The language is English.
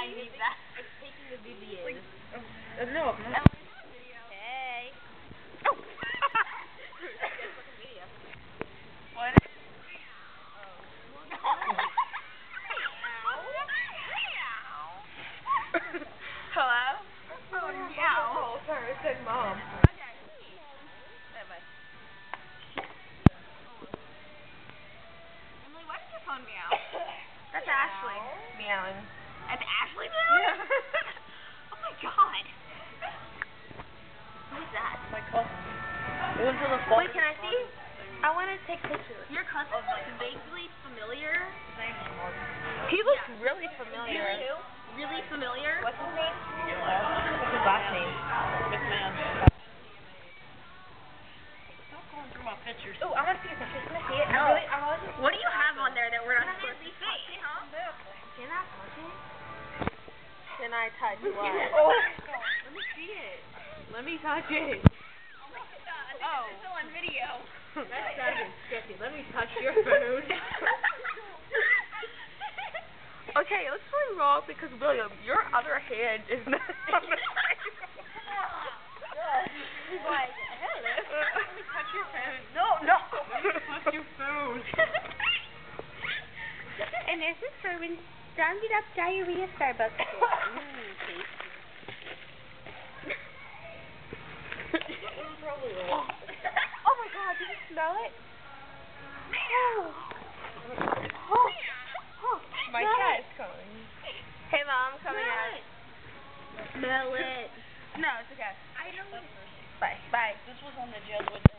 I need that. It's taking the video. Like, no. Hey. Oh. What? Hello? Oh, meow. Sorry, I said mom. Okay. Bye-bye. Emily, why does your phone meow? That's Ashley. Meowing. That's Ashley meowing? Oh my god. Who is that? My cousin. We went to the Wait, can I see? I want to take pictures. Your cousin looks vaguely familiar. He looks really familiar. Really familiar? What's his name? What's his last name? McMahon. Stop going through my pictures. Oh, I want to see your pictures. Can I see it? No. I want to What do you have on there that we're not supposed to see? Can I touch it? Can I touch what? Oh, let me see it. Let me touch it. Oh, it's still on video. That sounded sketchy. Let me touch your food. Okay, let's really wrong because William, your other hand is not on the table. Like, Let me touch your food. No. Let me touch your food. And this is for when rounded up diarrhea Starbucks. Tasty. Probably will. Oh my god, did you smell it? My cat is coming. Hey mom, coming out. Smell it. No, it's okay. I know. Bye. Bye. This was on the Jesuit.